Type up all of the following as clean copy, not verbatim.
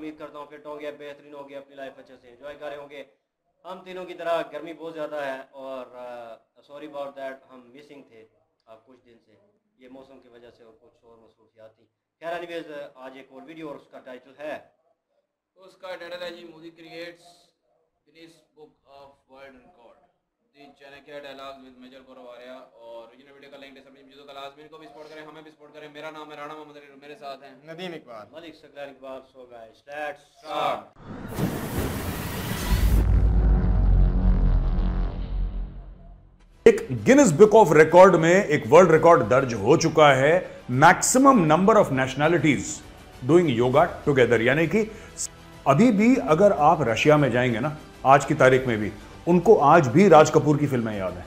उम्मीद करता हूँ फिट होंगे, बेहतरीन होंगे, अपनी लाइफ अच्छे से एंजॉय कर रहे होंगे। हम तीनों की तरह गर्मी बहुत ज़्यादा है और सॉरी अबाउट दैट, हम मिसिंग थे कुछ दिन से, ये मौसम की वजह से और कुछ और मसरूफियात थी। खैर एनीवेज, आज एक और वीडियो और उसका टाइटल है जी Modi creates Guinness book of world record, the Chanakya dialogues with major Gaurav Arya. और ओरिजिनल वीडियो का लिंक डिस्क्रिप्शन में का लाजमी को भी सपोर्ट करें, हमें भी सपोर्ट करें। मेरा नाम है राणा मोहम्मद अली, मेरे साथ हैं Nadeem Iqbal, Malik Saqlain Iqbal. So guys let's start. एक गिनीज बुक ऑफ रिकॉर्ड में एक वर्ल्ड रिकॉर्ड दर्ज हो चुका है, maximum number of nationalities doing yoga together. यानी कि अभी भी अगर आप रशिया में जाएंगे ना, आज की तारीख में भी उनको आज भी राज कपूर की फिल्में याद है।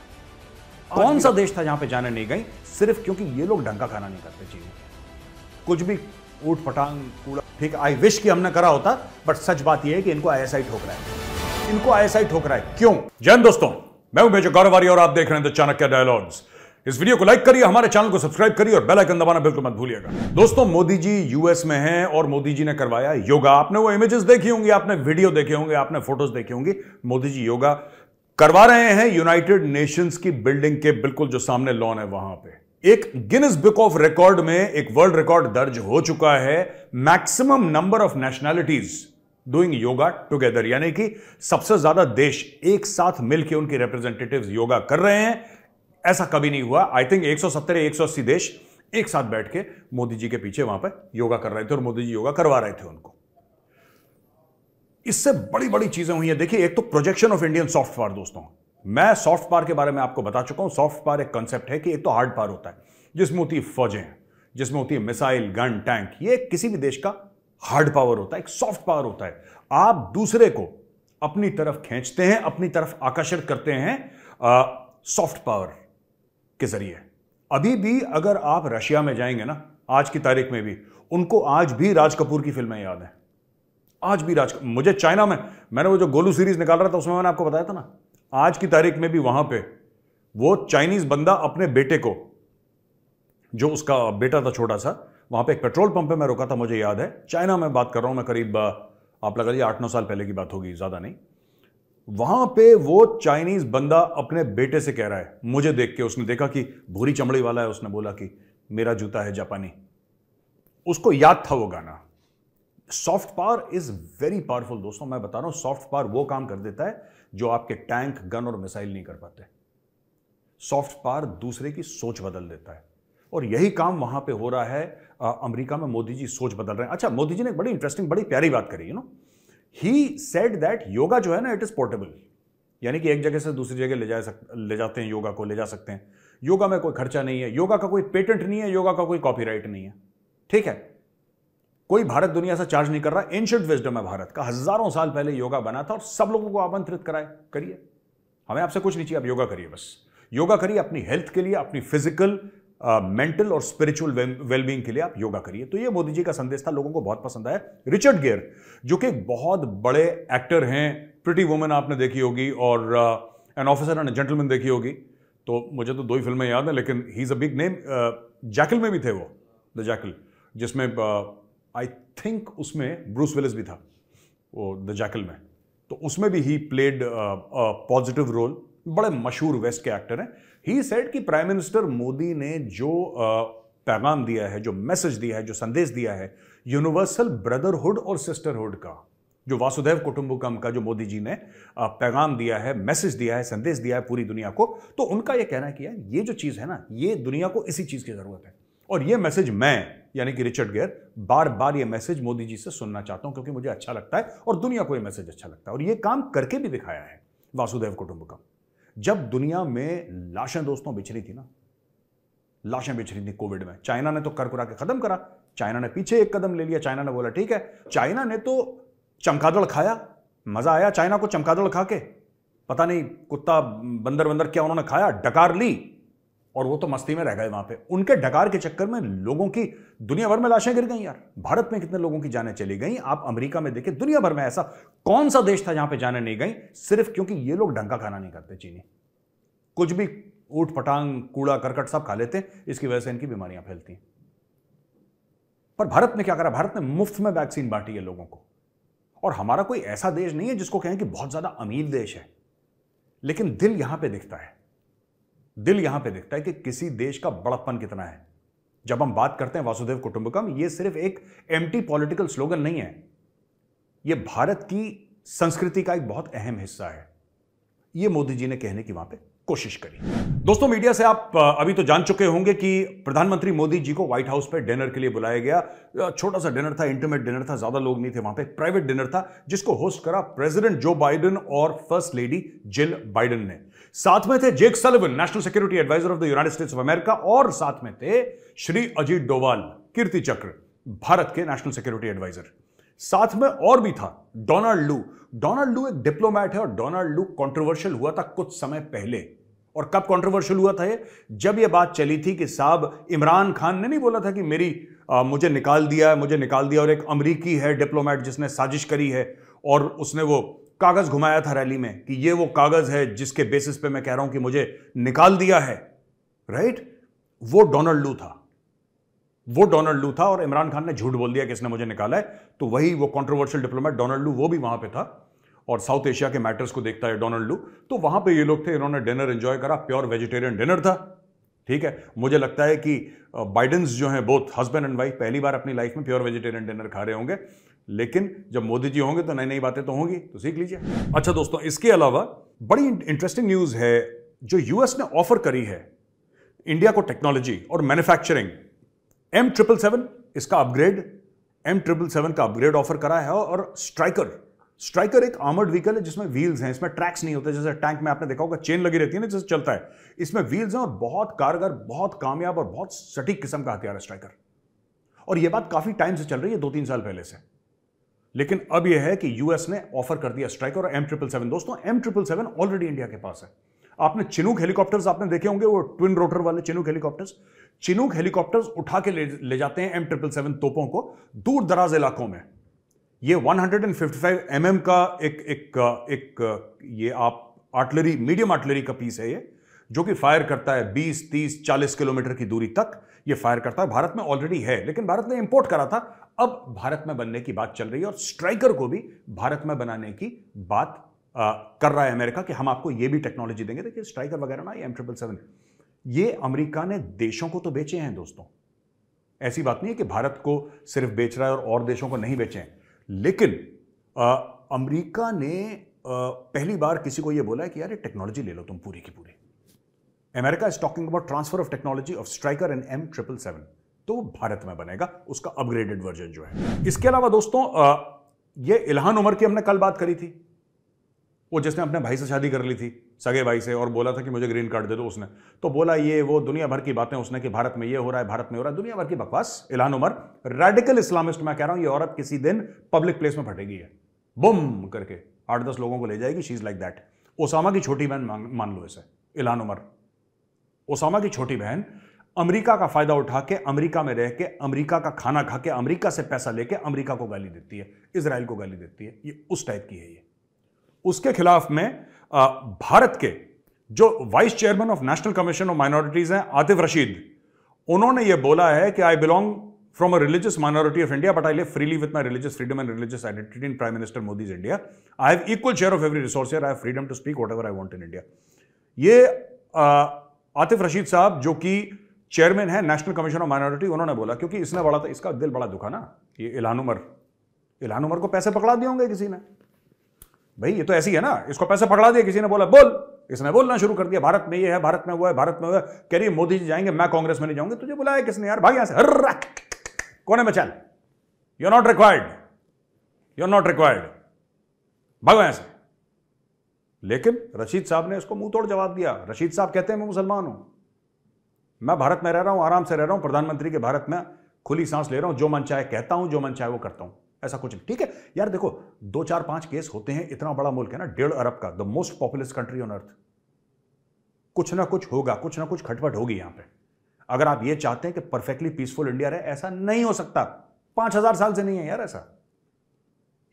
कौन सा देश था जहां पे जाने नहीं गई, सिर्फ क्योंकि ये लोग ढंग का खाना नहीं करते चीजें, कुछ भी ऊट पटांग कूड़ा। ठीक, आई विश कि हमने करा होता, बट सच बात यह है कि इनको आईएसआई ठोक रहा है, इनको आईएसआई ठोक रहा है। क्यों? जय हिंद दोस्तों, मैं हूं मेजर गौरव आर्या और आप देख रहे हैं द चाणक्य डायलॉग्स। इस वीडियो को लाइक करिए, हमारे चैनल को सब्सक्राइब करिए और बेल आइकन दबाना बिल्कुल मत भूलिएगा। दोस्तों, मोदी जी यूएस में हैं और मोदी जी ने करवाया योगा। आपने वो इमेजेस देखी होंगी, आपने वीडियो देखे होंगे, आपने फोटोज देखी होंगी। मोदी जी योगा करवा रहे हैं यूनाइटेड नेशंस की बिल्डिंग के बिल्कुल जो सामने लॉन है वहां पे। एक गिनीज बुक ऑफ रिकॉर्ड में एक वर्ल्ड रिकॉर्ड दर्ज हो चुका है, maximum number of nationalities doing yoga together. यानी कि सबसे ज्यादा देश एक साथ मिलकर उनके रिप्रेजेंटेटिव्स योगा कर रहे हैं। ऐसा कभी नहीं हुआ। आई थिंक 170 या 180 देश एक साथ बैठ के मोदी जी के पीछे वहां पर योगा कर रहे थे और मोदी जी योगा करवा रहे थे उनको। इससे बड़ी बड़ी चीजें हुई हैं। देखिए, एक तो projection of Indian soft power. दोस्तों, मैं सॉफ्ट पावर के बारे में आपको बता चुका हूं। सॉफ्ट पावर एक कंसेप्ट है कि एक तो हार्ड पावर होता है जिसमें होती है फौजें, जिसमें होती है मिसाइल, गन, टैंक। ये किसी भी देश का हार्ड पावर होता है। एक सॉफ्ट पावर होता है, आप दूसरे को अपनी तरफ खींचते हैं, अपनी तरफ आकर्षित करते हैं सॉफ्ट पावर के जरिए। अभी भी अगर आप रशिया में जाएंगे ना, आज की तारीख में भी उनको आज भी राज कपूर की फिल्में याद हैं। आज भी मुझे चाइना में, मैंने वो जो गोलू सीरीज निकाल रहा था उसमें मैंने आपको बताया था ना, आज की तारीख में भी वहां पे वो चाइनीज बंदा अपने बेटे को, जो उसका बेटा था छोटा सा, वहां पे एक पेट्रोल पंप पे मैं रुका था, मुझे याद है। चाइना में बात कर रहा हूं मैं, करीब आप लगा लीजिए 8-9 साल पहले की बात होगी, ज्यादा नहीं। वहां पे वो चाइनीज बंदा अपने बेटे से कह रहा है, मुझे देख के, उसने देखा कि भूरी चमड़ी वाला है, उसने बोला कि मेरा जूता है जापानी। उसको याद था वो गाना। Soft power is very powerful दोस्तों। मैं बता रहा हूं, सॉफ्ट पावर वो काम कर देता है जो आपके टैंक, गन और मिसाइल नहीं कर पाते। सॉफ्ट पावर दूसरे की सोच बदल देता है और यही काम वहां पे हो रहा है। अमेरिका में मोदी जी सोच बदल रहे हैं। अच्छा, मोदी जी ने एक बड़ी इंटरेस्टिंग, बड़ी प्यारी बात करी, ही सेड दैट योगा जो है ना, इट इज पोर्टेबल। यानी कि एक जगह से दूसरी जगह ले जाते हैं योगा को, ले जा सकते हैं। योगा में कोई खर्चा नहीं है, योगा का कोई पेटेंट नहीं है, योगा का कोई कॉपीराइट नहीं है। ठीक है, कोई भारत दुनिया से चार्ज नहीं कर रहा। एंशिएंट विजडम है भारत का, हजारों साल पहले योगा बना था और सब लोगों को आमंत्रित करिए। हमें आपसे कुछ नहीं चाहिए, आप योगा करिए, बस योगा करिए अपनी हेल्थ के लिए, अपनी फिजिकल, मेंटल और स्पिरिचुअल वेलबींग के लिए आप योगा करिए। तो ये मोदी जी का संदेश था, लोगों को बहुत पसंद आया। रिचर्ड गियर, जो कि बहुत बड़े एक्टर हैं, प्रिटी वुमन आपने देखी होगी और एन ऑफिसर एंड जेंटलमैन देखी होगी। तो मुझे तो 2 ही फिल्में याद हैं, लेकिन he is a big name. Jackal में भी थे वो, द जैकल, जिसमें आई थिंक उसमें ब्रूस विलिस भी था, वो द जैकल में। तो उसमें भी ही प्लेड पॉजिटिव रोल। बड़े मशहूर वेस्ट के एक्टर हैं। ही सेड कि प्राइम मिनिस्टर मोदी ने जो पैगाम दिया है, जो मैसेज दिया है, जो संदेश दिया है, यूनिवर्सल ब्रदरहुड और सिस्टरहुड का, जो वासुदेव कुटुंबकम का जो मोदी जी ने पैगाम दिया है, मैसेज दिया है, संदेश दिया है पूरी दुनिया को, तो उनका यह कहना है कि यार ये जो चीज है ना, ये दुनिया को इसी चीज की जरूरत है। और ये मैसेज मैं, यानी कि रिचर्ड गियर, बार बार ये मैसेज मोदी जी से सुनना चाहता हूं, क्योंकि मुझे अच्छा लगता है और दुनिया को ये मैसेज अच्छा लगता है। और ये काम करके भी दिखाया है वासुदेव कुटुंबकम। जब दुनिया में लाशें दोस्तों बिछ रही थी ना, लाशें बिछ रही थी कोविड में, चाइना ने तो कर कुरा के खत्म करा। चाइना ने पीछे एक कदम ले लिया। चाइना ने बोला ठीक है, चाइना ने तो चमगादड़ खाया, मजा आया चाइना को चमगादड़ खा के। पता नहीं कुत्ता बंदर बंदर क्या उन्होंने खाया, डकार ली और वो तो मस्ती में रह गए वहां पे। उनके डकार के चक्कर में लोगों की दुनिया भर में लाशें गिर गई यार। भारत में कितने लोगों की जानें चली गई। आप अमेरिका में देखिए, दुनिया भर में ऐसा कौन सा देश था जहां पे जानें नहीं गई, सिर्फ क्योंकि ये लोग ढंग का खाना नहीं करते। चीनी कुछ भी ऊट पटांग कूड़ा करकट सब खा लेते हैं, इसकी वजह से इनकी बीमारियां फैलती हैं। पर भारत ने क्या करा, भारत ने मुफ्त में वैक्सीन बांटी है लोगों को। और हमारा कोई ऐसा देश नहीं है जिसको कहें कि बहुत ज्यादा अमीर देश है, लेकिन दिल यहां पे दिखता है, दिल यहां पे दिखता है कि किसी देश का बड़प्पन कितना है। जब हम बात करते हैं वासुदेव कुटुंबकम, ये सिर्फ एक एम्प्टी पॉलिटिकल स्लोगन नहीं है, ये भारत की संस्कृति का एक बहुत अहम हिस्सा है। ये मोदी जी ने कहने की वहां पे कोशिश करी। दोस्तों, मीडिया से आप अभी तो जान चुके होंगे कि प्रधानमंत्री मोदी जी को व्हाइट हाउस पे डिनर के लिए बुलाया गया। छोटा सा डिनर था, इंटीमेट डिनर था, ज्यादा लोग नहीं थे वहां पे, प्राइवेट डिनर था जिसको होस्ट करा प्रेसिडेंट जो बाइडेन और फर्स्ट लेडी जिल बाइडेन ने। साथ में थे Jake Sullivan, national security adviser of the United States of America, और साथ में थे श्री अजीत डोवाल, कीर्ति चक्र, भारत के नेशनल सिक्योरिटी एडवाइजर। साथ में और भी था डोनाल्ड लू। डोनाल्ड लू एक डिप्लोमैट है और डोनाल्ड लू कंट्रोवर्शियल हुआ था कुछ समय पहले। और कब कंट्रोवर्शियल हुआ था ये? जब ये बात चली थी कि साहब इमरान खान ने नहीं बोला था कि मुझे निकाल दिया, और एक अमरीकी है डिप्लोमैट जिसने साजिश करी है, और उसने वो कागज घुमाया था रैली में कि ये वो कागज है जिसके बेसिस पे मैं कह रहा हूं कि मुझे निकाल दिया है, राइट? वो डोनाल्ड लू था और इमरान खान ने झूठ बोल दिया कि इसने मुझे निकाला है। तो वही वो कंट्रोवर्शियल डिप्लोमेट डोनाल्ड लू, वो भी वहां पे था और साउथ एशिया के मैटर्स को देखता है डोनाल्ड लू। तो वहां पे ये लोग थे, इन्होंने डिनर एंजॉय करा, प्योर वेजिटेरियन डिनर था, ठीक है। मुझे लगता है कि बाइडेंस जो हैं, बोथ हस्बैंड एंड वाइफ, पहली बार अपनी लाइफ में प्योर वेजिटेरियन डिनर खा रहे होंगे, लेकिन जब मोदी जी होंगे तो नई नई बातें तो होंगी, तो सीख लीजिए। अच्छा दोस्तों, इसके अलावा बड़ी इंटरेस्टिंग न्यूज है जो यूएस ने ऑफर करी है इंडिया को टेक्नोलॉजी और मैन्युफैक्चरिंग। M777 इसका अपग्रेड, M777 का अपग्रेड ऑफर करा है। और स्ट्राइकर एक आर्मर्ड व्हीकल है जिसमें व्हील्स हैं, इसमें ट्रैक्स नहीं होते, जैसे टैंक में आपने देखा होगा चेन लगी रहती है ना जैसे चलता है, इसमें व्हील्स हैं और बहुत कारगर, बहुत कामयाब और बहुत सटीक किस्म का हथियार है स्ट्राइकर। और यह बात काफी टाइम से चल रही है, 2-3 साल पहले से, लेकिन अब यह है कि यूएस ने ऑफर कर दिया स्ट्राइकर और M777। दोस्तों, M777 ऑलरेडी इंडिया के पास है। आपने चिनूक हेलीकॉप्टर्स आपने देखे होंगे, वो ट्विन रोटर वाले चिनूक हेलीकॉप्टर्स उठा के ले जाते हैं M777 तोपों को दूर दराज इलाकों में। ये 155 mm का एक ये आप आर्टिलरी, मीडियम आर्टिलरी का पीस है ये, जो कि फायर करता है 20, 30, 40 किलोमीटर की दूरी तक ये फायर करता है। भारत में ऑलरेडी है, लेकिन भारत ने इंपोर्ट करा था, अब भारत में बनने की बात चल रही है और स्ट्राइकर को भी भारत में बनाने की बात कर रहा है अमेरिका कि हम आपको ये भी टेक्नोलॉजी देंगे। देखिए स्ट्राइकर वगैरह ना, ये M777 ये अमेरिका ने देशों को तो बेचे हैं दोस्तों, ऐसी बात नहीं है कि भारत को सिर्फ बेच रहा है और देशों को नहीं बेचे हैं, लेकिन अमेरिका ने पहली बार किसी को यह बोला है कि यार ये टेक्नोलॉजी ले लो तुम पूरी की पूरी। America is talking about transfer of technology of striker end M777, तो वो भारत में बनेगा उसका अपग्रेडेड वर्जन जो है। इसके अलावा दोस्तों, ये इल्हान उमर की हमने कल बात करी थी, वो जिसने अपने भाई से शादी कर ली थी, सगे भाई से, और बोला था कि मुझे ग्रीन कार्ड दे दो। उसने तो बोला ये वो दुनिया भर की बातें उसने कि भारत में ये हो रहा है, भारत में हो रहा है, दुनिया भर की बकवास। इल्हान उमर रेडिकल इस्लामिस्ट, मैं कह रहा हूं ये औरत किसी दिन पब्लिक प्लेस में फटेगी है, बुम करके 8-10 लोगों को ले जाएगी। She is like that. Osama की छोटी बहन मान लो इसे, इल्हान उमर, ओसामा की छोटी बहन, अमेरिका का फायदा उठा के, अमेरिका में रह के, अमेरिका का खाना खा के, अमेरिका से पैसा लेके अमेरिका को गाली देती है, इजराइल को गाली देती है, ये उस टाइप की है ये। उसके खिलाफ में भारत के जो vice chairman of national commission of minorities हैं, आतिफ रशीद, उन्होंने यह बोला है कि I belong from a religious minority of India but I live freely with my religious freedom and religious identity in prime minister Modi's India. I have equal share of every resource here, I have freedom to speak whatever I want in India. ये आतिफ रशीद साहब जो कि chairman है national commission of minority, उन्होंने बोला, क्योंकि इसने बड़ा था, इसका दिल बड़ा दुखा ना, ये इल्हान उमर को पैसे पकड़ा दिए होंगे किसी ने, भाई ये तो ऐसी है ना, इसको पैसे पकड़ा दिया किसी ने, बोला बोल, इसने बोलना शुरू कर दिया, भारत में ये है, भारत में वो है, भारत में वो है, कह रही मोदी जी जाएंगे, मैं कांग्रेस में नहीं जाऊंगी। तुझे बुलाया किसने यार, भाग यहां से, कोने में चल, यू आर नॉट रिक्वायर्ड, भागो यहां से। लेकिन रशीद साहब ने इसको मुंह तोड़ जवाब दिया। रशीद साहब कहते हैं मैं मुसलमान हूं, मैं भारत में रह रहा हूं, आराम से रह रहा हूं, प्रधानमंत्री के भारत में खुली सांस ले रहा हूं, जो मन चाहे कहता हूं, जो मन चाहे वो करता हूं, ऐसा कुछ नहीं। ठीक है यार, देखो 2-4-5 केस होते हैं, इतना बड़ा मुल्क है ना, 1.5 अरब का, the most populous country on earth, कुछ ना कुछ होगा, कुछ ना कुछ खटपट होगी यहां पे। अगर आप ये चाहते हैं कि परफेक्टली पीसफुल इंडिया रहे, ऐसा नहीं हो सकता, 5000 साल से नहीं है यार ऐसा।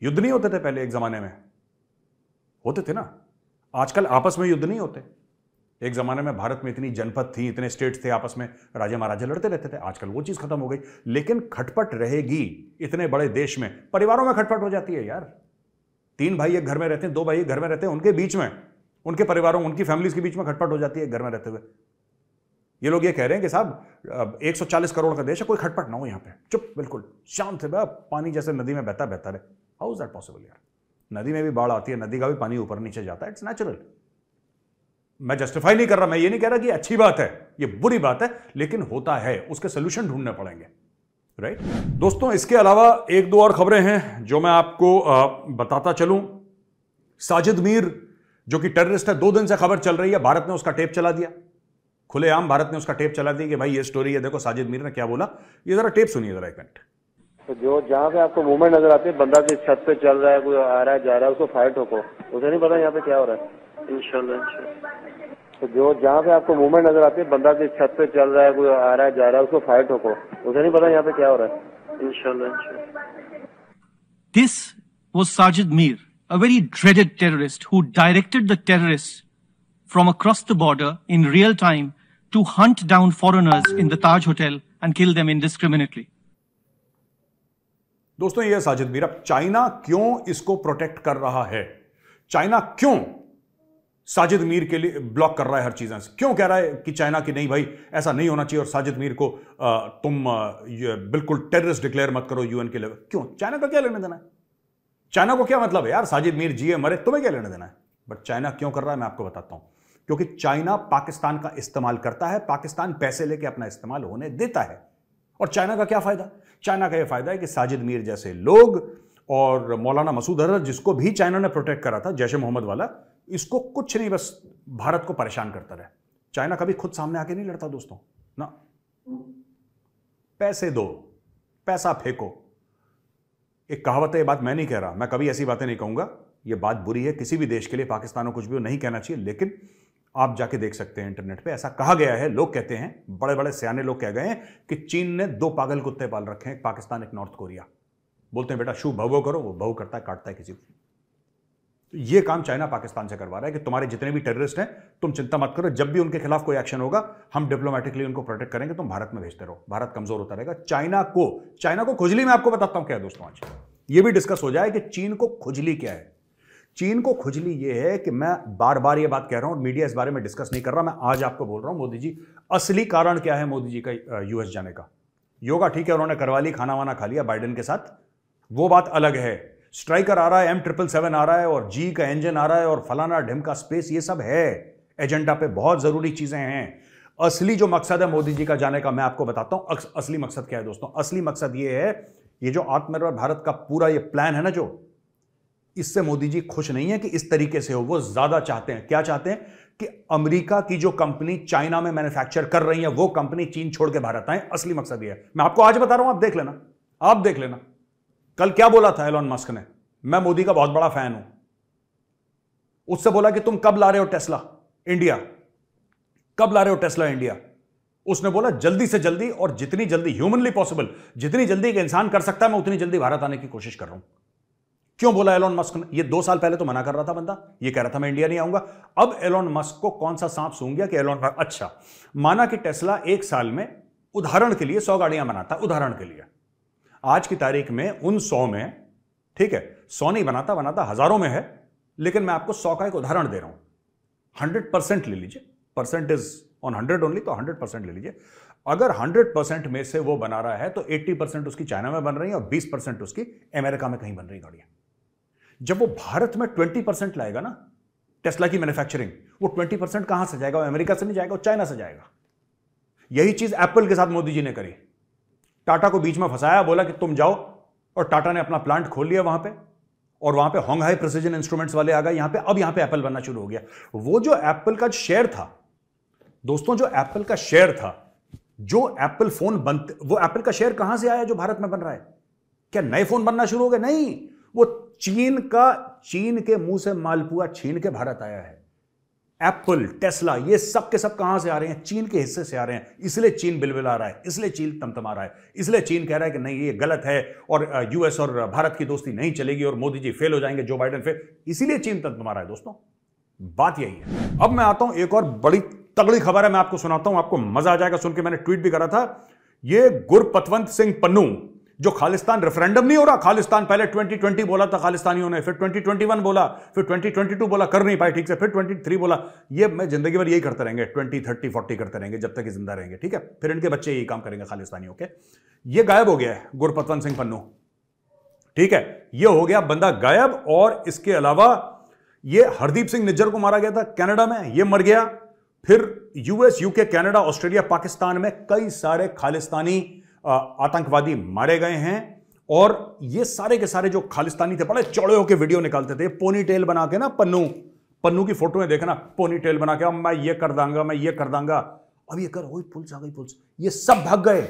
युद्ध नहीं होते थे पहले, एक जमाने में होते थे ना, आजकल आपस में युद्ध नहीं होते। एक जमाने में भारत में इतनी जनपद थी, इतने स्टेट्स थे, आपस में राजा महाराजा लड़ते रहते थे, आजकल वो चीज खत्म हो गई। लेकिन खटपट रहेगी, इतने बड़े देश में परिवारों में खटपट हो जाती है यार, 3 भाई एक घर में रहते हैं, 2 भाई एक घर में रहते हैं, उनके बीच में, उनके परिवारों, उनकी फैमिलीज के बीच में खटपट हो जाती है घर में रहते हुए। ये लोग ये कह रहे हैं कि साहब 140 करोड़ का देश है, कोई खटपट ना हो यहां पे, चुप बिल्कुल शांत है, पानी जैसे नदी में बहता बहता रहे। हाउ इज दैट पॉसिबल यार? नदी में भी बाढ़ आती है, नदी का भी पानी ऊपर नीचे जाता है, इट्स नेचुरल। मैं जस्टिफाई नहीं कर रहा, मैं ये नहीं कह रहा कि अच्छी बात है, ये बुरी बात है, लेकिन होता है, उसके सोल्यूशन ढूंढने पड़ेंगे, राइट? दोस्तों, इसके अलावा 1-2 और खबरें हैं जो मैं आपको बताता चलूं। साजिद मीर जो कि टेररिस्ट है, 2 दिन से खबर चल रही है, भारत ने उसका टेप चला दिया, खुलेआम भारत ने उसका टेप चला दिया कि भाई ये स्टोरी है, देखो साजिद मीर ने क्या बोला। ये जरा टेप सुनिए जरा 1 मिनट। तो जो जहाँ पे आपको मूवमेंट नजर आती है, बंदा किस छत पे चल रहा है, कोई आ रहा है जा रहा है, उसको फायर ठोको, उसे नहीं पता यहाँ पे क्या हो रहा है। इंशाल्लाह। तो जो जहाँ पे आपको मूवमेंट नजर आती है, बंदा किस छत पे चल रहा है, कोई आ रहा है जा रहा है, उसको फायर ठोको, उसे नहीं पता यहाँ पे क्या हो रहा है। इंशाल्लाह। This was Sajid Mir, a very dreaded terrorist who directed the terrorists from across the border in real time to hunt down foreigners in the Taj Hotel and kill them indiscriminately. दोस्तों, ये साजिद मीर, अब China क्यों इसको protect कर रहा है? China क्यों साजिद मीर के लिए ब्लॉक कर रहा है हर चीज़ से? क्यों कह रहा है कि चाइना की नहीं भाई ऐसा नहीं होना चाहिए और साजिद मीर को तुम बिल्कुल टेररिस्ट डिक्लेयर मत करो यूएन के लेवल? क्यों? चाइना का क्या लेने देना है? चाइना को क्या मतलब है यार, साजिद मीर जिए मरे, तुम्हें क्या लेने देना है? बट चाइना क्यों कर रहा है मैं आपको बताता हूं। क्योंकि चाइना पाकिस्तान का इस्तेमाल करता है, पाकिस्तान पैसे लेके अपना इस्तेमाल होने देता है। और चाइना का क्या फायदा? चाइना का यह फायदा है कि साजिद मीर जैसे लोग और मौलाना मसूद अजहर, जिसको भी चाइना ने प्रोटेक्ट करा था, जैश ए मोहम्मद वाला, इसको कुछ नहीं, बस भारत को परेशान करता रहे। चाइना कभी खुद सामने आके नहीं लड़ता दोस्तों ना। पैसे दो, पैसा फेंको। एक कहावत है, ये बात मैं नहीं कह रहा, मैं कभी ऐसी बातें नहीं कहूंगा, ये बात बुरी है किसी भी देश के लिए, पाकिस्तान को कुछ भी नहीं कहना चाहिए, लेकिन आप जाके देख सकते हैं इंटरनेट पे, ऐसा कहा गया है, लोग कहते हैं, बड़े बड़े सियाने लोग कह गए हैं कि चीन ने 2 पागल कुत्ते पाल रखे हैं, एक पाकिस्तान एक नॉर्थ कोरिया। बोलते हैं बेटा शू भवो करो, वो भव करता है, काटता है किसी को। तो ये काम चाइना पाकिस्तान से करवा रहा है कि तुम्हारे जितने भी टेररिस्ट हैं, तुम चिंता मत करो, जब भी उनके खिलाफ कोई एक्शन होगा हम डिप्लोमेटिकली उनको प्रोटेक्ट करेंगे, तुम भारत में भेजते रहो, भारत कमजोर होता रहेगा। चाइना को खुजली में आपको बताता हूं क्या है दोस्तों, आज ये भी डिस्कस हो जाए कि चीन को खुजली क्या है। चीन को खुजली ये है कि मैं बार बार ये बात कह रहा हूं, मीडिया इस बारे में डिस्कस नहीं कर रहा, मैं आज आपको बोल रहा हूं, मोदी जी, असली कारण क्या है मोदी जी का यूएस जाने का? योगा ठीक है, उन्होंने करवा ली, खाना वाना खा लिया बाइडेन के साथ, वो बात अलग है। स्ट्राइकर आ रहा है, M777 आ रहा है, और जी का इंजन आ रहा है, और फलाना ढिम का स्पेस, ये सब है एजेंडा पे, बहुत जरूरी चीजें हैं। असली जो मकसद है मोदी जी का जाने का, मैं आपको बताता हूं असली मकसद क्या है दोस्तों। असली मकसद ये है, ये जो आत्मनिर्भर भारत का पूरा ये प्लान है ना, जो इससे मोदी जी खुश नहीं है कि इस तरीके से हो, वो ज्यादा चाहते हैं। क्या चाहते हैं? कि अमेरिका की जो कंपनी चाइना में मैन्युफैक्चर कर रही है, वो कंपनी चीन छोड़ के भारत आए। असली मकसद ये है, मैं आपको आज बता रहा हूं, आप देख लेना, आप देख लेना। कल क्या बोला था एलोन मस्क ने? मैं मोदी का बहुत बड़ा फैन हूं। उससे बोला कि तुम कब ला रहे हो टेस्ला इंडिया, कब ला रहे हो टेस्ला इंडिया? उसने बोला जल्दी से जल्दी, और जितनी जल्दी ह्यूमनली पॉसिबल, जितनी जल्दी एक इंसान कर सकता है, मैं उतनी जल्दी भारत आने की कोशिश कर रहा हूं। क्यों बोला एलोन मस्क ने? ये 2 साल पहले तो मना कर रहा था बंदा, ये कह रहा था मैं इंडिया नहीं आऊंगा। अब एलोन मस्क को कौन सा सांप सूंघ गया कि एलोन मस्क, अच्छा माना कि टेस्ला 1 साल में उदाहरण के लिए 100 गाड़ियां बनाता, उदाहरण के लिए, आज की तारीख में उन 100 में, ठीक है 100 नहीं बनाता, बनाता हजारों में है, लेकिन मैं आपको 100 का एक उदाहरण दे रहा हूं। 100% ले लीजिए, परसेंट इज ऑन 100 ओनली, तो 100% ले लीजिए। अगर 100% में से वो बना रहा है तो 80% उसकी चाइना में बन रही है और 20% उसकी अमेरिका में कहीं बन रही गाड़ियां। जब वो भारत में 20% लाएगा ना टेस्ला की मैन्युफैक्चरिंग, वो 20% कहां से जाएगा? अमेरिका से नहीं जाएगा, वो चाइना से जाएगा। यही चीज एप्पल के साथ मोदी जी ने करी, टाटा को बीच में फंसाया, बोला कि तुम जाओ, और टाटा ने अपना प्लांट खोल लिया वहां पे, और वहां पे होंगहाई प्रिसिजन इंस्ट्रूमेंट्स वाले आ गए यहां पे। अब यहां पे एप्पल बनना शुरू हो गया। वो जो एप्पल का शेयर था दोस्तों, जो एप्पल का शेयर था, जो एप्पल फोन बनते, वो एप्पल का शेयर कहां से आया जो भारत में बन रहा है? क्या नए फोन बनना शुरू हो गए? नहीं, वो चीन के मुंह से मालपुआ छीन के भारत आया है। एप्पल, टेस्ला, ये सब के सब कहां से आ रहे हैं? चीन के हिस्से से आ रहे हैं। इसलिए चीन बिलबिला रहा है, इसलिए चीन तमतमा रहा है, इसलिए चीन कह रहा है कि नहीं ये गलत है, और यूएस और भारत की दोस्ती नहीं चलेगी, और मोदी जी फेल हो जाएंगे, जो बाइडेन फेल, इसीलिए चीन तमतमा रहा है दोस्तों। बात यही है। अब मैं आता हूं, एक और बड़ी तगड़ी खबर है, मैं आपको सुनाता हूं, आपको मजा आ जाएगा सुन के। मैंने ट्वीट भी करा था। ये गुरपतवंत सिंह पन्नू, जो खालिस्तान रेफरेंडम नहीं हो रहा, खालिस्तान पहले 2020 बोला था खालिस्तानियों ने, फिर 2021 बोला, फिर 2022 बोला, कर नहीं पाए ठीक से, फिर 23 बोला। ये मैं जिंदगी भर यही करते रहेंगे, 20, 30, 40 करते रहेंगे जब तक ये जिंदा रहेंगे, ठीक है। फिर इनके बच्चे यही काम करेंगे खालिस्तानियों के। ये गायब हो गया है गुरपतवंत सिंह पन्नू, ठीक है, ये हो गया बंदा गायब। और इसके अलावा ये हरदीप सिंह निज्जर को मारा गया था कनाडा में, ये मर गया। फिर US, UK, Canada, Australia, Pakistan में कई सारे खालिस्तानी आतंकवादी मारे गए हैं। और ये सारे के सारे जो खालिस्तानी थे बड़े चौड़े होकर वीडियो निकालते थे, पोनी टेल बना के ना, पन्नू की फोटो में देखना, पोनी टेल बना के, अब मैं ये कर दूंगा, मैं ये कर दूंगा, अब ये कर, वही पुलिस आ गई, पुलिस, ये सब भाग गए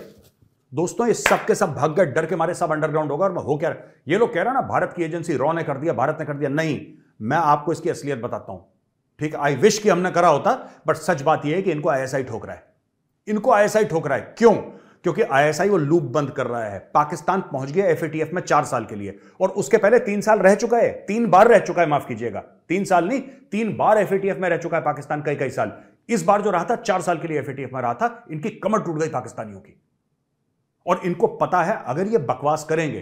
दोस्तों, ये सब के सब भाग गए, डर के मारे सब अंडरग्राउंड होगा। और हो क्या, ये लोग कह रहे हैं ना भारत की एजेंसी रॉ ने कर दिया, भारत ने कर दिया, नहीं, मैं आपको इसकी असलियत बताता हूं, ठीक है। आई विश कि हमने करा होता, बट सच बात यह है कि इनको आईएसआई ठोक रहा है, इनको आईएसआई ठोक रहा है। क्यों? क्योंकि आईएसआई वो लूप बंद कर रहा है। पाकिस्तान पहुंच गया एफएटीएफ में 4 साल के लिए, और उसके पहले 3 साल रह चुका है, 3 बार रह चुका है, माफ कीजिएगा, 3 साल नहीं, 3 बार एफएटीएफ में रह चुका है पाकिस्तान, कई कई साल। इस बार जो रहा था 4 साल के लिए एफएटीएफ में रहा था, इनकी कमर टूट गई पाकिस्तानियों की। और इनको पता है अगर ये बकवास करेंगे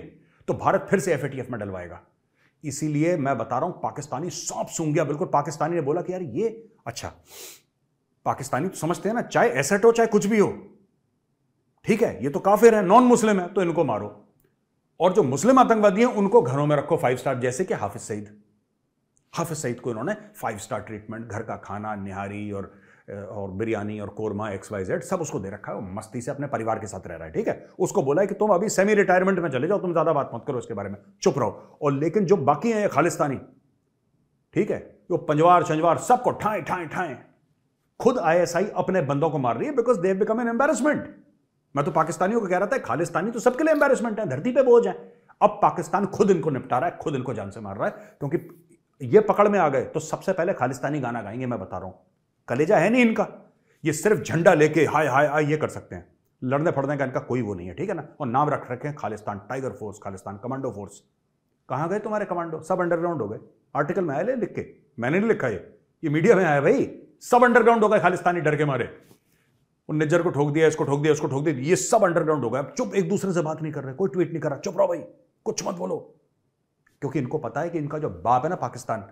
तो भारत फिर से एफएटीएफ में डलवाएगा। इसीलिए मैं बता रहा हूं, पाकिस्तानी सांप सूंघ गया बिल्कुल। पाकिस्तानी ने बोला कि यार ये, अच्छा, पाकिस्तानी तो समझते हैं ना, चाहे एसेट हो चाहे कुछ भी हो, ठीक है, ये तो काफिर है, नॉन मुस्लिम है, तो इनको मारो। और जो मुस्लिम आतंकवादी हैं उनको घरों में रखो 5 स्टार, जैसे कि हाफिज सईद को इन्होंने 5 स्टार ट्रीटमेंट, घर का खाना, निहारी और बिरयानी और कोरमा XYZ सब उसको दे रखा है। वो मस्ती से अपने परिवार के साथ रह रहा है, ठीक है। उसको बोला है कि तुम अभी सेमी रिटायरमेंट में चले जाओ, तुम ज्यादा बात मत करो इसके बारे में, चुप रहो। और लेकिन जो बाकी हैं ये खालिस्तानी, ठीक है, जो पंजवार शंजवार सबको ठाए ठाए ठाए, खुद ISI अपने बंदों को मार रही है, because they have become an embarrassment. मैं तो पाकिस्तानियों को कह रहा था, खालिस्तानी तो सबके लिए एम्बैरेसमेंट है, धरती पे बोझ है। अब पाकिस्तान खुद इनको निपटा रहा है, खुद इनको जान से मार रहा है, क्योंकि ये पकड़ में आ गए तो सबसे पहले खालिस्तानी गाना गाएंगे। मैं बता रहा हूं, कलेजा है नहीं इनका, ये सिर्फ झंडा लेके हाय हाय हाय ये कर सकते हैं, लड़ने फड़ने का इनका कोई वो नहीं है, ठीक है ना। और नाम रख रखे हैं Khalistan tiger force, Khalistan commando force. कहां गए तुम्हारे कमांडो? सब अंडरग्राउंड हो गए। आर्टिकल में आया लिख के, मैंने नहीं लिखा, ये मीडिया में आया भाई, सब अंडरग्राउंड हो गए खालिस्तानी डर के मारे। उन निज्जर को ठोक दिया, इसको ठोक दिया, उसको ठोक दिया, ये सब अंडरग्राउंड हो गए। अब चुप, एक दूसरे से बात नहीं कर रहे, कोई ट्वीट नहीं कर रहा, चुप रहो भाई, कुछ मत बोलो, क्योंकि इनको पता है कि इनका जो बाप है ना पाकिस्तान,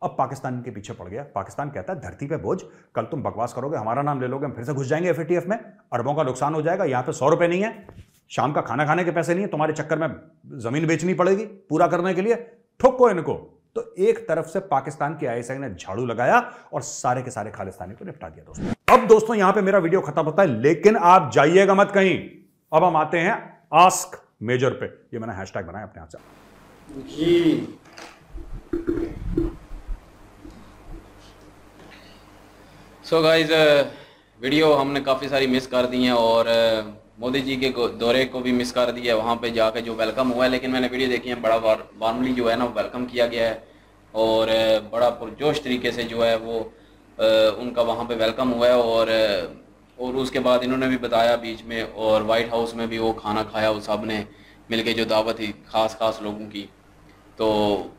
अब पाकिस्तान इनके पीछे पड़ गया। पाकिस्तान कहता है धरती पे बोझ, कल तुम बकवास करोगे, हमारा नाम ले लोगे, हम फिर से घुस जाएंगे एफएटीएफ में, अरबों का नुकसान हो जाएगा। यहां पे 100 रुपए नहीं है, शाम का खाना खाने के पैसे नहीं है, तुम्हारे चक्कर में जमीन बेचनी पड़ेगी पूरा करने के लिए, ठोको इनको। तो एक तरफ से पाकिस्तान की ISI ने झाड़ू लगाया और सारे के सारे खालिस्तानी को निपटा दिया दोस्तों। अब दोस्तों यहां पे मेरा वीडियो खत्म होता है, लेकिन आप जाइएगा मत कहीं। अब हम आते हैं आस्क मेजर पे, ये मैंने हैशटैग बनाया अपने हाथ से जी। सो गाइज, वीडियो हमने काफ़ी सारी मिस कर दी हैं और मोदी जी के दौरे को भी मिस कर दिया है, वहाँ पे जाके जो वेलकम हुआ है। लेकिन मैंने वीडियो देखी है, बड़ा वार्मली जो है ना वेलकम किया गया है और बड़ा पुरजोश तरीके से जो है वो उनका वहाँ पे वेलकम हुआ है। और उसके बाद इन्होंने भी बताया बीच में, और वाइट हाउस में भी वो खाना खाया, वो सब ने मिल के जो दावत थी ख़ास लोगों की। तो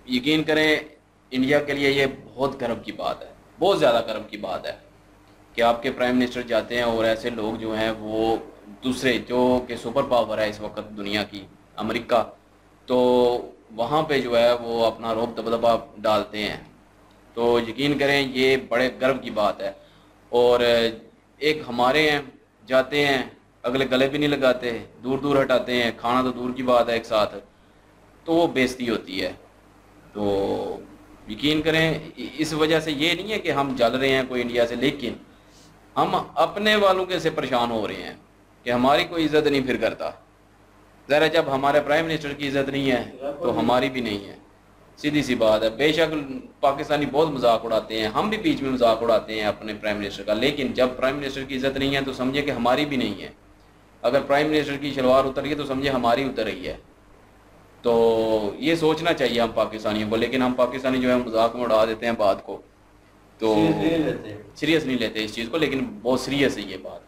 यकीन करें, इंडिया के लिए ये बहुत गर्व की बात है, बहुत ज़्यादा गर्व की बात है कि आपके प्राइम मिनिस्टर जाते हैं और ऐसे लोग जो हैं वो दूसरे जो कि सुपर पावर है इस वक्त दुनिया की, अमेरिका, तो वहाँ पे जो है वो अपना रोब दबदबा डालते हैं। तो यकीन करें ये बड़े गर्व की बात है। और एक हमारे हैं, जाते हैं, अगले गले भी नहीं लगाते, दूर दूर हटाते हैं, खाना तो दूर की बात है एक साथ, तो वो बेइज्जती होती है। तो यकीन करें, इस वजह से ये नहीं है कि हम जल रहे हैं कोई इंडिया से, लेकिन हम अपने वालों के से परेशान हो रहे हैं कि हमारी कोई इज़्ज़त नहीं फिर करता। ज़रा जब हमारे प्राइम मिनिस्टर की इज़्ज़त नहीं है तो हमारी भी नहीं है, सीधी सी बात है। बेशक पाकिस्तानी बहुत मजाक उड़ाते हैं, हम भी बीच में मजाक उड़ाते हैं अपने प्राइम मिनिस्टर का, लेकिन जब प्राइम मिनिस्टर की इज़्ज़त नहीं है तो समझे कि हमारी भी नहीं है। अगर प्राइम मिनिस्टर की शलवार उतर गई तो समझे हमारी उतर रही है। तो ये सोचना चाहिए हम पाकिस्तानियों को, लेकिन हम पाकिस्तानी जो है मजाक में उड़ा देते हैं बात को, तो सीरियस नहीं लेते इस चीज़ को, लेकिन बहुत सीरियस है ये बात।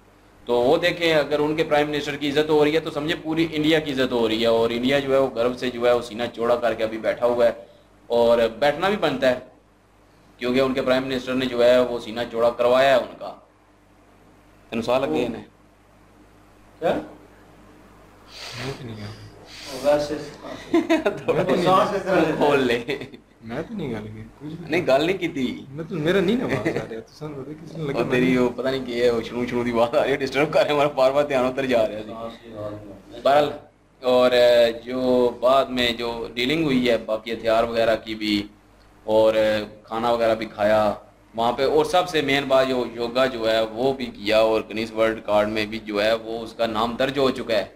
तो वो देखें, अगर उनके प्राइम मिनिस्टर की इज़्ज़त हो रही है तो समझे पूरी इंडिया की इज़्ज़त हो रही है। और इंडिया जो है वो गर्व से जो है वो सीना चौड़ा करके अभी बैठा हुआ है, और बैठना भी बनता है, क्योंकि उनके प्राइम मिनिस्टर ने जो है वो सीना चौड़ा करवाया है उनका। अनुसार लग गए इन्हें क्या मैं तो नहीं गल वैसे थोड़ा सांस इस तरह बोल ले मैं तो नहीं गल कुछ भी नहीं गल नहीं की मैं तो मेरा नहीं ना आवाज आ रहा तो सन पता किसी ने लगा और तेरी वो पता नहीं क्या है वो शुरू शुरू की बात आ रही है डिस्टर्ब कर रहे हैं हमारा बार-बार ध्यान उधर जा रहा है बहरहाल और जो बाद में जो डीलिंग हुई है बाकी हथियार वगैरह की भी और खाना वगैरह भी खाया वहाँ पे और सबसे मेन बात जो योगा जो है वो भी किया और गिनीज वर्ल्ड रिकॉर्ड में भी जो है वो उसका नाम दर्ज हो चुका है।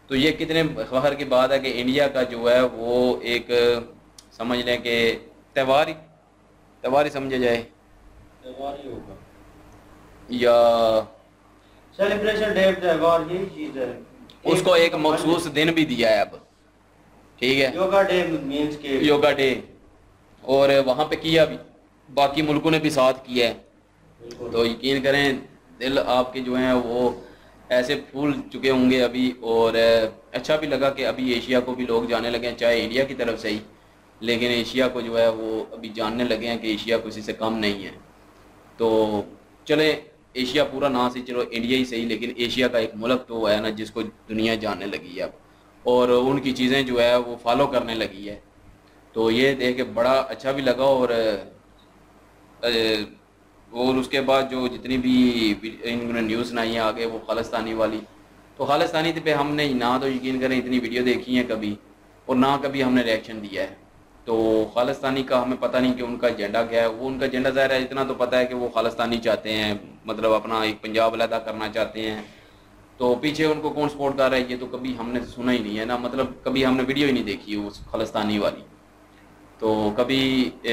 तो ये कितने फख्र की बात है कि इंडिया का जो है वो एक समझ लें कि त्यौहार ही समझा जाए त्यौहार ही होगा या सेलिब्रेशन डे त्यौहार यही चीज है। उसको एक मखसूस दिन भी दिया है अब ठीक है योगा डे मींस के योगा डे और वहाँ पे किया भी बाकी मुल्कों ने भी साथ किया है। तो यकीन करें दिल आपके जो हैं वो ऐसे फूल चुके होंगे अभी और अच्छा भी लगा कि अभी एशिया को भी लोग जाने लगे हैं चाहे इंडिया की तरफ से ही लेकिन एशिया को जो है वो अभी जानने लगे हैं कि एशिया किसी से कम नहीं है। तो चले एशिया पूरा ना सही चलो इंडिया ही सही लेकिन एशिया का एक मुल्क तो है ना जिसको दुनिया जानने लगी है अब और उनकी चीज़ें जो है वो फॉलो करने लगी है। तो ये देख के बड़ा अच्छा भी लगा और उसके बाद जो जितनी भी इन्होंने न्यूज़ सुनाई है आगे वो खालिस्तानी वाली तो खालिस्तानी पे हमने ना तो यकीन करें इतनी वीडियो देखी है कभी और ना कभी हमने रिएक्शन दिया है। तो खालिस्तानी का हमें पता नहीं कि उनका एजेंडा क्या है। वो उनका एजेंडा ज़ाहिर है इतना तो पता है कि वो खालिस्तानी चाहते हैं मतलब अपना एक पंजाब अलहदा करना चाहते हैं। तो पीछे उनको कौन सपोर्ट कर रहा है ये तो कभी हमने सुना ही नहीं है ना मतलब कभी हमने वीडियो ही नहीं देखी उस खालिस्तानी वाली। तो कभी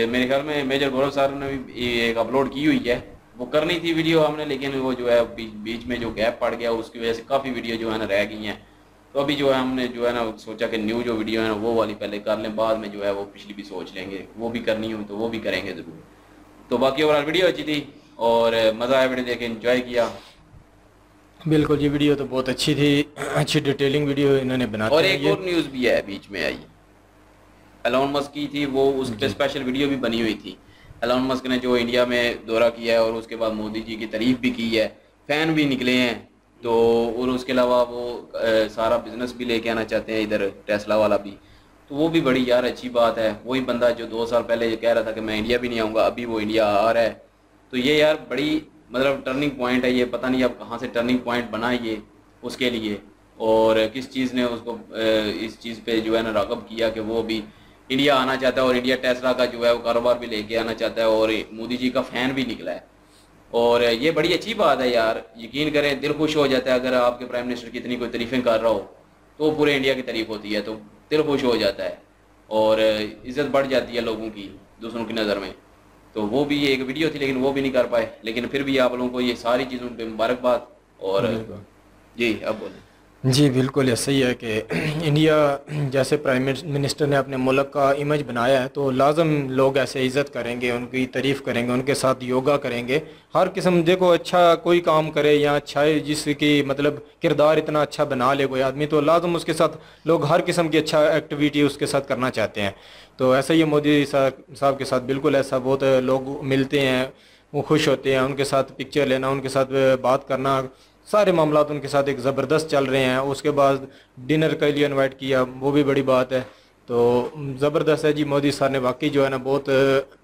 मेरे ख्याल में मेजर गौरव सर ने भी एक अपलोड की हुई है वो करनी थी वीडियो हमने लेकिन वो जो है बीच में जो गैप पड़ गया उसकी वजह से काफ़ी वीडियो जो है ना रह गई हैं। तो अभी जो है हमने जो है ना सोचा कि न्यू जो वीडियो है ना वो वाली पहले कर लें बाद में जो है वो पिछली भी सोच लेंगे वो भी करनी हो तो वो भी करेंगे ज़रूर। तो बाकी ओवरऑल वीडियो अच्छी थी और मज़ा आया वीडियो देख के इन्जॉय किया। बिल्कुल जी वीडियो तो बहुत अच्छी थी अच्छी डिटेलिंग वीडियो इन्होंने बना और एक और न्यूज़ भी है बीच में आई एलोन मस्क की थी वो उस पर स्पेशल वीडियो भी बनी हुई थी। एलोन मस्क ने जो इंडिया में दौरा किया है और उसके बाद मोदी जी की तारीफ भी की है फ़ैन भी निकले हैं। तो और उसके अलावा वो सारा बिजनेस भी लेके आना चाहते हैं इधर टेस्ला वाला भी तो वो भी बड़ी यार अच्छी बात है। वही बंदा जो 2 साल पहले ये कह रहा था कि मैं इंडिया भी नहीं आऊँगा अभी वो इंडिया आ रहा है। तो ये यार बड़ी मतलब टर्निंग पॉइंट है ये पता नहीं अब कहाँ से टर्निंग पॉइंट बना ये उसके लिए और किस चीज़ ने उसको इस चीज़ पे जो है ना राग़ब किया कि वो भी इंडिया आना चाहता है और इंडिया टेस्ला का जो है वो कारोबार भी लेके आना चाहता है और मोदी जी का फ़ैन भी निकला है। और ये बड़ी अच्छी बात है यार यकीन करें दिल खुश हो जाता है अगर आपके प्राइम मिनिस्टर की इतनी कोई तारीफ़ें कर रहा हो तो पूरे इंडिया की तारीफ़ होती है तो दिल खुश हो जाता है और इज़्ज़त बढ़ जाती है लोगों की दूसरों की नज़र में। तो वो भी एक वीडियो थी लेकिन वो भी नहीं कर पाए लेकिन फिर भी आप लोगों को ये सारी चीज़ों पर मुबारकबाद। और जी अब बोलें। जी बिल्कुल ऐसा ही है कि इंडिया जैसे प्राइम मिनिस्टर ने अपने मुल्क का इमेज बनाया है तो लाजम लोग ऐसे इज़्ज़त करेंगे उनकी तारीफ़ करेंगे उनके साथ योगा करेंगे हर किस्म देखो अच्छा कोई काम करे या अच्छा है जिसकी मतलब किरदार इतना अच्छा बना ले कोई आदमी तो लाजम उसके साथ लोग हर किस्म की अच्छा एक्टिविटी उसके साथ करना चाहते हैं। तो ऐसा ही मोदी साहब के साथ बिल्कुल ऐसा बहुत लोग मिलते हैं वो खुश होते हैं उनके साथ पिक्चर लेना उनके साथ बात करना सारे मामला उनके साथ एक ज़बरदस्त चल रहे हैं। उसके बाद डिनर के लिए इनवाइट किया वो भी बड़ी बात है। तो ज़बरदस्त है जी मोदी सर ने वाकई जो है ना बहुत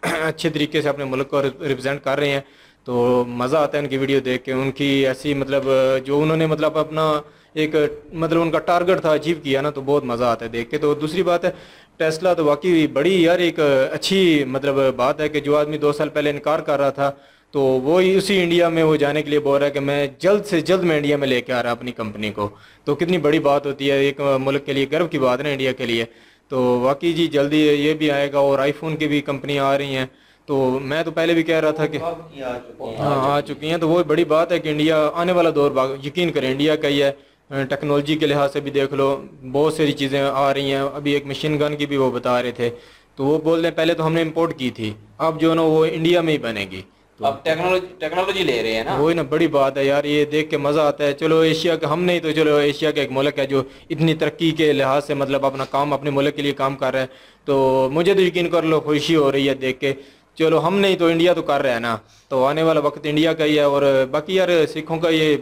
अच्छे तरीके से अपने मुल्क को रिप्रेजेंट कर रहे हैं। तो मज़ा आता है उनकी वीडियो देख के उनकी ऐसी मतलब जो उन्होंने मतलब अपना एक मतलब उनका टारगेट था अचीव किया ना तो बहुत मज़ा आता है देख के। तो दूसरी बात है टेस्ला तो वाकई बड़ी यार एक अच्छी मतलब बात है कि जो आदमी 2 साल पहले इनकार कर रहा था तो वो ही उसी इंडिया में वो जाने के लिए बोल रहा है कि मैं जल्द से जल्द मैं इंडिया में लेके आ रहा अपनी कंपनी को। तो कितनी बड़ी बात होती है एक मुल्क के लिए गर्व की बात है ना इंडिया के लिए। तो वाकई जी जल्दी ये भी आएगा और आईफोन की भी कंपनियां आ रही हैं। तो मैं तो पहले भी कह रहा था कि हाँ आ चुकी हैं। तो वो बड़ी बात है कि इंडिया आने वाला दौर यकीन करें इंडिया का ही है। टेक्नोलॉजी के लिहाज से भी देख लो बहुत सारी चीज़ें आ रही हैं। अभी एक मशीन गन की भी वो बता रहे थे तो वो बोल रहे हैं पहले तो हमने इम्पोर्ट की थी अब जो ना वो इंडिया में ही बनेगी। तो अब टेक्नोलॉजी ले रहे हैं ना वही ना बड़ी बात है यार ये देख के मज़ा आता है। चलो एशिया का हम नहीं तो चलो एशिया का एक मुल्क है जो इतनी तरक्की के लिहाज से मतलब अपना काम अपने मुल्क के लिए काम कर रहा है। तो मुझे तो यकीन कर लो खुशी हो रही है देख के। चलो हम नहीं तो इंडिया तो कर रहा है ना तो आने वाला वक्त इंडिया का ही है। और बाकी यार सिखों का ये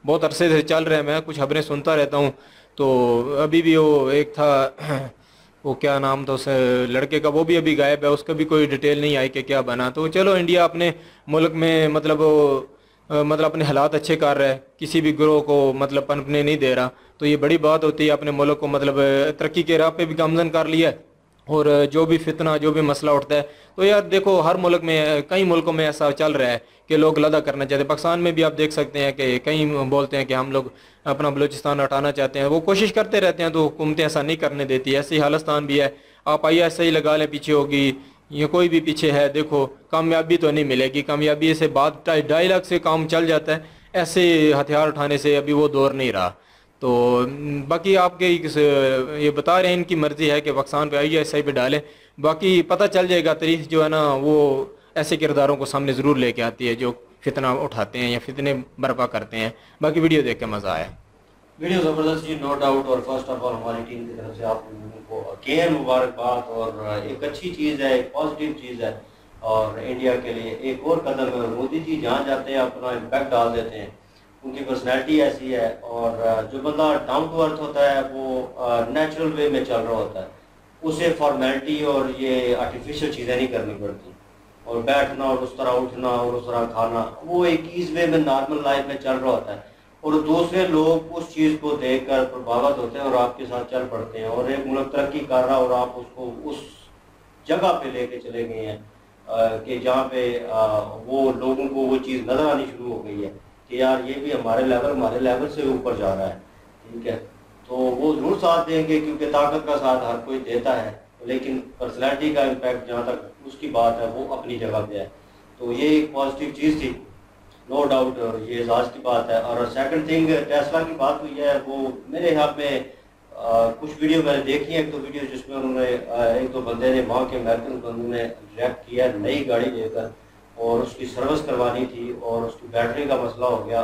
बहुत अरसे से चल रहा है मैं कुछ खबरें सुनता रहता हूँ तो अभी भी वो एक था, वो क्या नाम था उस लड़के का, वो भी अभी गायब है, उसका भी कोई डिटेल नहीं आई कि क्या बना। तो चलो इंडिया अपने मुल्क में मतलब मतलब अपने हालात अच्छे कर रहा है, किसी भी ग्रोह को मतलब पनपने नहीं दे रहा, तो ये बड़ी बात होती है। अपने मुल्क को मतलब तरक्की के राह पे भी गामजन कर लिया है। और जो भी फितना, जो भी मसला उठता है, तो यार देखो हर मुल्क में, कई मुल्कों में ऐसा चल रहा है कि लोग लदा करना चाहते हैं। पाकिस्तान में भी आप देख सकते हैं कि कई बोलते हैं कि हम लोग अपना बलूचिस्तान हटाना चाहते हैं, वो कोशिश करते रहते हैं, तो हुकूमतें ऐसा नहीं करने देती। ऐसे ही हालस्तान भी है, आप ISI लगा लें पीछे होगी, ये कोई भी पीछे है, देखो कामयाबी तो नहीं मिलेगी। कामयाबी से बाद 2.5 लाख से काम चल जाता है, ऐसे हथियार उठाने से अभी वो दौर नहीं रहा। तो बाकी आपके ये बता रहे हैं इनकी मर्ज़ी है कि पाकिस्तान पे ISI पे डालें, बाकी पता चल जाएगा। तारीख जो है ना वो ऐसे किरदारों को सामने ज़रूर लेके आती है जो फितना उठाते हैं या फितने बर्पा करते हैं। बाकी वीडियो देख के मज़ा आया। वीडियो ज़बरदस्त जी, नो डाउट। और फर्स्ट ऑफ ऑल हमारी टीम की तरफ से आप लोगों को अगेन मुबारकबाद। और एक अच्छी चीज़ है, एक पॉजिटिव चीज़ है और इंडिया के लिए एक और कदम है। मोदी जी जहाँ जाते हैं अपना इम्पैक्ट डाल देते हैं, उनकी पर्सनैलिटी ऐसी है। और जो बंदा डाउन टू अर्थ होता है वो नेचुरल वे में चल रहा होता है, उसे फॉर्मेलिटी और ये आर्टिफिशियल चीज़ें नहीं करनी पड़ती। और बैठना और उस तरह उठना और उस तरह खाना, वो एक ईज वे में नॉर्मल लाइफ में चल रहा होता है। और दूसरे लोग उस चीज़ को देखकर प्रभावित होते हैं और आपके साथ चल पड़ते हैं। और एक मुल्क तरक्की कर रहा और आप उसको उस जगह पे लेके चले गए हैं कि जहाँ पे वो लोगों को वो चीज़ नज़र आनी शुरू हो गई है कि यार ये भी हमारे लेवल से ऊपर जा रहा है। ठीक है, तो वो जरूर साथ देंगे क्योंकि ताकत का साथ हर कोई देता है, लेकिन पर्सनैलिटी का इम्पैक्ट जहाँ तक उसकी बात है वो अपनी जगह पे है। तो ये एक पॉजिटिव चीज़ थी, नो डाउट, और ये एजाज की बात है। और सेकंड थिंग, टेस्ला की बात हुई है, वो मेरे यहाँ में कुछ वीडियो मैंने देखी है। एक तो वीडियो जिसमें उन्होंने एक दो बंदे ने, वहाँ के अमेरिकन बंदों ने रिएक्ट किया नई गाड़ी लेकर, और उसकी सर्विस करवानी थी और उसकी बैटरी का मसला हो गया।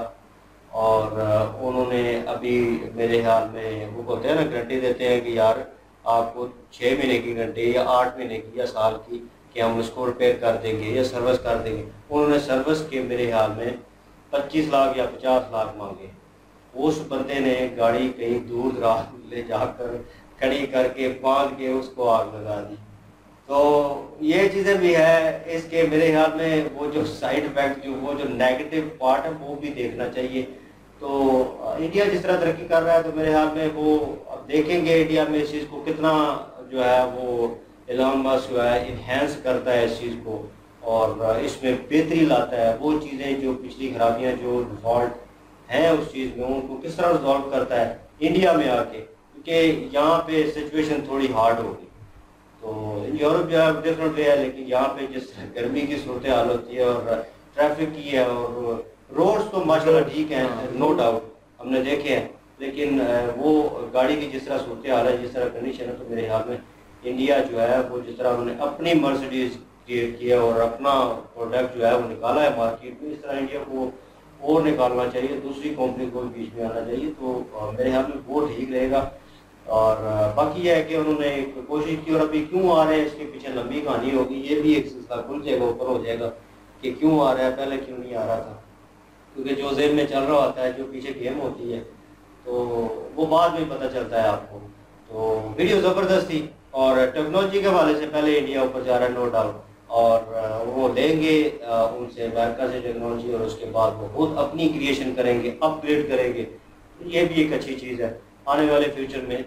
और उन्होंने अभी मेरे ख्याल में वो होते हैं ना, गारंटी देते हैं कि यार आपको 6 महीने की गारंटी या 8 महीने की या साल की, कि हम उसको रिपेयर कर देंगे या सर्विस कर देंगे। उन्होंने सर्विस के मेरे ख्याल में 25 लाख या 50 लाख मांगे। उस बंदे ने गाड़ी कहीं दूर दराज ले जाकर खड़ी करके बांध के उसको आग लगा दी। तो ये चीज़ें भी है इसके मेरे ख्याल में। वो जो साइड इफेक्ट, वो जो नेगेटिव पार्ट है वो भी देखना चाहिए। तो इंडिया जिस तरह तरक्की कर रहा है, तो मेरे ख्याल में वो अब देखेंगे इंडिया में इस चीज़ को कितना जो है वो एलन मस्क जो है इन्हेंस करता है इस चीज़ को और इसमें बेहतरी लाता है। वो चीज़ें जो पिछली खराबियाँ, जो डिफॉल्ट हैं उस चीज़ में, उनको किस तरह रिजॉल्व करता है इंडिया में आके, क्योंकि यहाँ पे सिचुएशन थोड़ी हार्ड होगी। तो यूरोप जो है डिफरेंट वे है, लेकिन यहाँ पे जिस गर्मी की सूरत हाल होती है और ट्रैफिक की है, और रोड्स तो माशाल्लाह ठीक हैं, नो डाउट हमने देखे हैं, लेकिन वो गाड़ी की जिस तरह सूरत हाल है, जिस तरह कंडीशन है, तो मेरे ख्याल में इंडिया जो है वो जिस तरह उन्होंने अपनी मर्सिडीज क्रिएट किया और अपना प्रोडक्ट जो है वो निकाला है मार्केट में, इस तरह इंडिया को और निकालना चाहिए, दूसरी कंपनी को बीच में आना चाहिए। तो मेरे ख्याल में वो ठीक रहेगा। और बाकी यह है कि उन्होंने एक कोशिश की, और अभी क्यों आ रहे हैं इसके पीछे लंबी कहानी होगी, ये भी एक सिलसिला खुल जाएगा, ऊपर हो जाएगा कि क्यों आ रहा है, पहले क्यों नहीं आ रहा था। क्योंकि जो जेब में चल रहा होता है, जो पीछे गेम होती है, तो वो बाद में पता चलता है आपको। तो वीडियो ज़बरदस्त थी और टेक्नोलॉजी के हवाले से पहले इंडिया ऊपर जा रहा है, नो डाउट। और वो लेंगे उनसे अमेरिका से टेक्नोलॉजी, और उसके बाद वो खुद अपनी क्रिएशन करेंगे, अपग्रेड करेंगे। ये भी एक अच्छी चीज़ है। आने वाले फ्यूचर में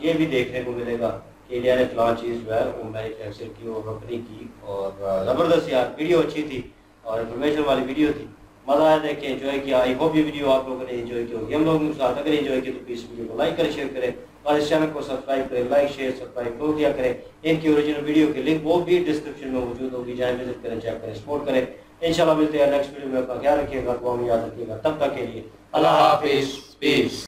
ये भी देखने को मिलेगा कि इंडिया ने फलां चीज़ जो है वो मैन्युफैक्चर की और अपनी की। और ज़बरदस्त यार वीडियो अच्छी थी और इन्फॉर्मेशन वाली वीडियो थी, मज़ा आया देख के, एंजॉय किया। आई होप ये वीडियो आप लोगों ने एंजॉय की होगी। हम लोगों के साथ अगर एंजॉय किया तो प्लीज़ वीडियो को लाइक करें, शेयर करें और इस चैनल को सब्सक्राइब करें। लाइक शेयर सब्सक्राइब तो किया करें। इनकी ओरिजिनल वीडियो की लिंक वो भी डिस्क्रिप्शन में मौजूद होगी, जाएँ विजिट करें, चेक करें, सपोर्ट करें। इंशाल्लाह मिलते हैं नेक्स्ट वीडियो में। अपना ख्याल रखिएगा, दुआ में याद रखिएगा। तब तक के लिए अल्लाह हाफिज़, पीस।